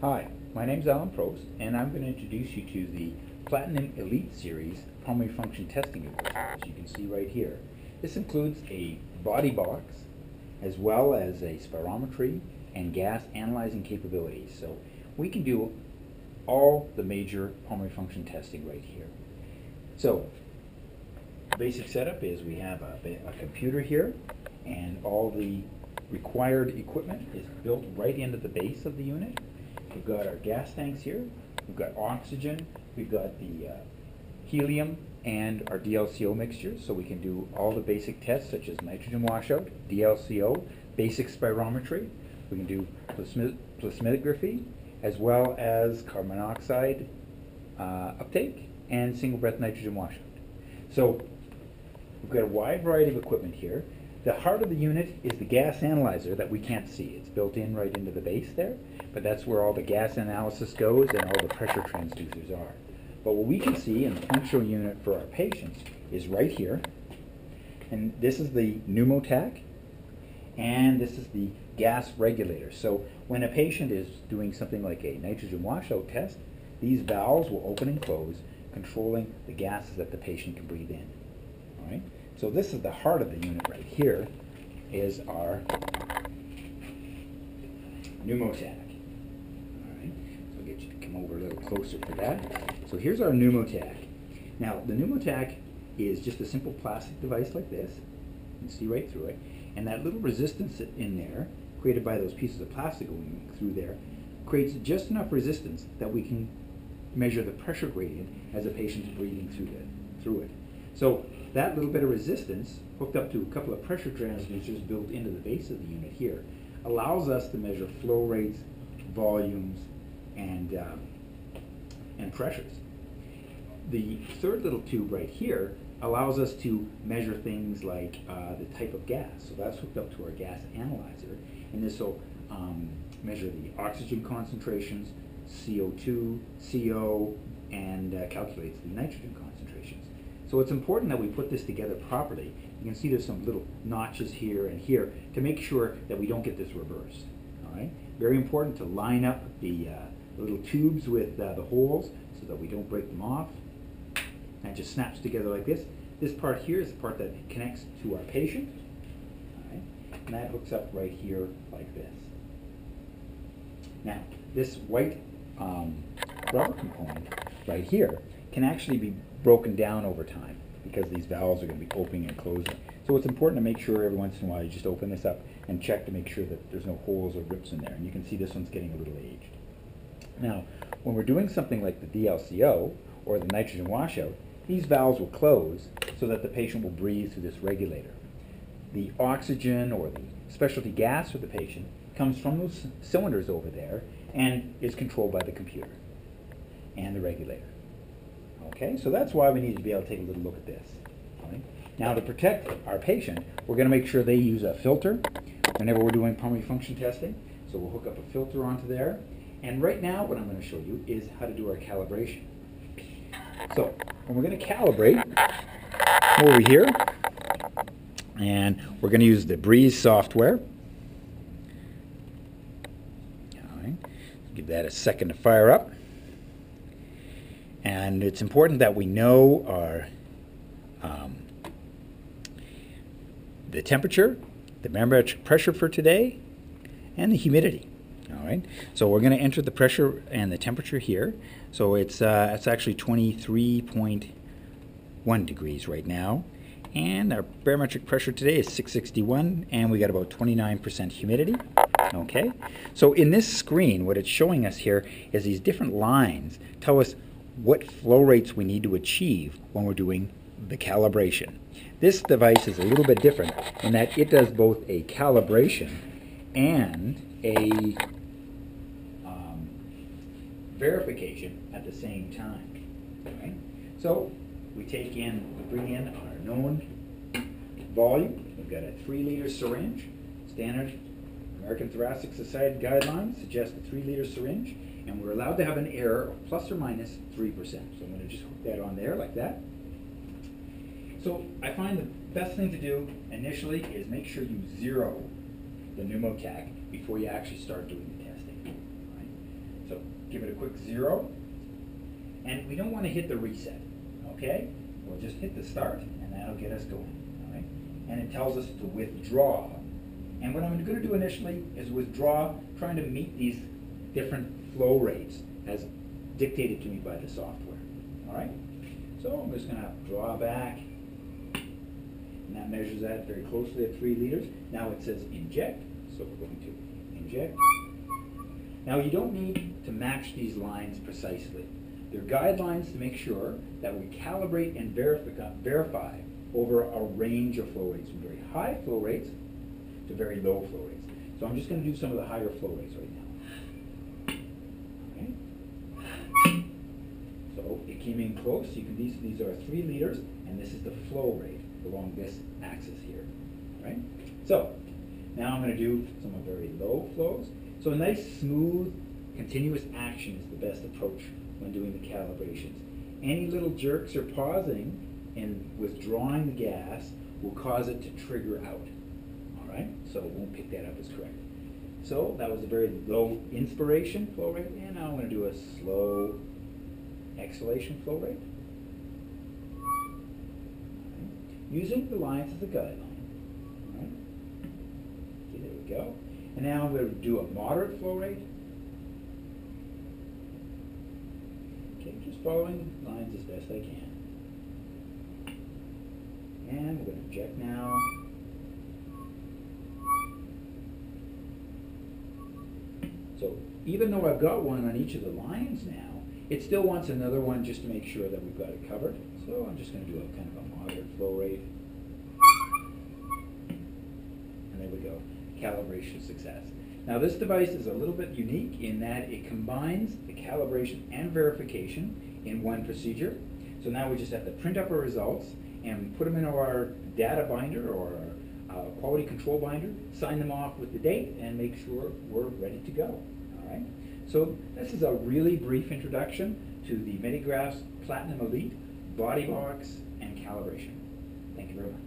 Hi, my name is Alan Prost, and I'm going to introduce you to the Platinum Elite Series pulmonary function testing equipment, as you can see right here. This includes a body box, as well as a spirometry and gas analyzing capabilities. So we can do all the major pulmonary function testing right here. So the basic setup is we have a computer here, and all the required equipment is built right into the base of the unit. We've got our gas tanks here, we've got oxygen, we've got the helium and our DLCO mixtures, so we can do all the basic tests such as nitrogen washout, DLCO, basic spirometry. We can do plasmidography, as well as carbon monoxide uptake and single breath nitrogen washout. So we've got a wide variety of equipment here. The heart of the unit is the gas analyzer that we can't see. It's built in right into the base there, but that's where all the gas analysis goes and all the pressure transducers are. But what we can see in the functional unit for our patients is right here, and this is the pneumotac, and this is the gas regulator. So when a patient is doing something like a nitrogen washout test, these valves will open and close, controlling the gases that the patient can breathe in. All right? So this is the heart of the unit right here, is our pneumotac. All right, so I'll get you to come over a little closer for that. So here's our pneumotac. Now the pneumotac is just a simple plastic device like this. You can see right through it. And that little resistance in there, created by those pieces of plastic going through there, creates just enough resistance that we can measure the pressure gradient as a patient's breathing through it. So that little bit of resistance, hooked up to a couple of pressure transducers built into the base of the unit here, allows us to measure flow rates, volumes, and pressures. The third little tube right here allows us to measure things like the type of gas. So that's hooked up to our gas analyzer, and this will measure the oxygen concentrations, CO2, CO, and calculates the nitrogen concentrations. So it's important that we put this together properly. You can see there's some little notches here and here to make sure that we don't get this reversed. All right? Very important to line up the little tubes with the holes so that we don't break them off. And it just snaps together like this. This part here is the part that connects to our patient. All right? And that hooks up right here like this. Now, this white rubber component right here can actually be broken down over time because these valves are going to be opening and closing. So it's important to make sure every once in a while you just open this up and check to make sure that there's no holes or rips in there. And you can see this one's getting a little aged. Now, when we're doing something like the DLCO or the nitrogen washout, these valves will close so that the patient will breathe through this regulator. The oxygen or the specialty gas for the patient comes from those cylinders over there and is controlled by the computer and the regulator. Okay, so that's why we need to be able to take a little look at this. Right? Now, to protect our patient, we're going to make sure they use a filter whenever we're doing pulmonary function testing. So we'll hook up a filter onto there. And right now, what I'm going to show you is how to do our calibration. So when we're going to calibrate, over here, and we're going to use the Breeze software. All right, give that a second to fire up. And it's important that we know our the temperature, the barometric pressure for today, and the humidity. All right. So we're going to enter the pressure and the temperature here. So it's actually 23.1 degrees right now, and our barometric pressure today is 661, and we got about 29% humidity. Okay. So in this screen, what it's showing us here is these different lines tell us what flow rates we need to achieve when we're doing the calibration. This device is a little bit different in that it does both a calibration and a verification at the same time. Right? So we bring in our known volume. We've got a 3-liter syringe. Standard American Thoracic Society guidelines suggest a 3-liter syringe, and we're allowed to have an error of plus or minus 3%. So I'm going to just hook that on there like that. So I find the best thing to do initially is make sure you zero the pneumotac before you actually start doing the testing. Right? So give it a quick 0. And we don't want to hit the reset, okay? We'll just hit the start, and that'll get us going, all right? And it tells us to withdraw. And what I'm going to do initially is withdraw, trying to meet these different flow rates as dictated to me by the software, all right? So I'm just going to draw back, and that measures that very closely at 3 liters. Now it says inject, so we're going to inject. Now you don't need to match these lines precisely. They're guidelines to make sure that we calibrate and verify over a range of flow rates, from very high flow rates to very low flow rates. So I'm just going to do some of the higher flow rates right now. Okay. So it came in close. You can these are 3 liters, and this is the flow rate along this axis here. Right? So now I'm going to do some of very low flows. So a nice, smooth, continuous action is the best approach when doing the calibrations. Any little jerks or pausing and withdrawing the gas will cause it to trigger out. All right? So it won't pick that up as correct. So that was a very low inspiration flow rate, and now I'm going to do a slow exhalation flow rate. Right. Using the lines as a guideline. All right? Okay, there we go. And now I'm going to do a moderate flow rate. Okay, just following the lines as best I can. And we're going to inject now. So even though I've got one on each of the lines now, it still wants another one just to make sure that we've got it covered. So I'm just going to do a kind of a moderate flow rate. And there we go. Calibration success. Now this device is a little bit unique in that it combines the calibration and verification in one procedure. So now we just have to print up our results and put them in our data binder or our quality control binder, sign them off with the date, and make sure we're ready to go. All right. So this is a really brief introduction to the Medigraph's Platinum Elite body box and calibration. Thank you very much.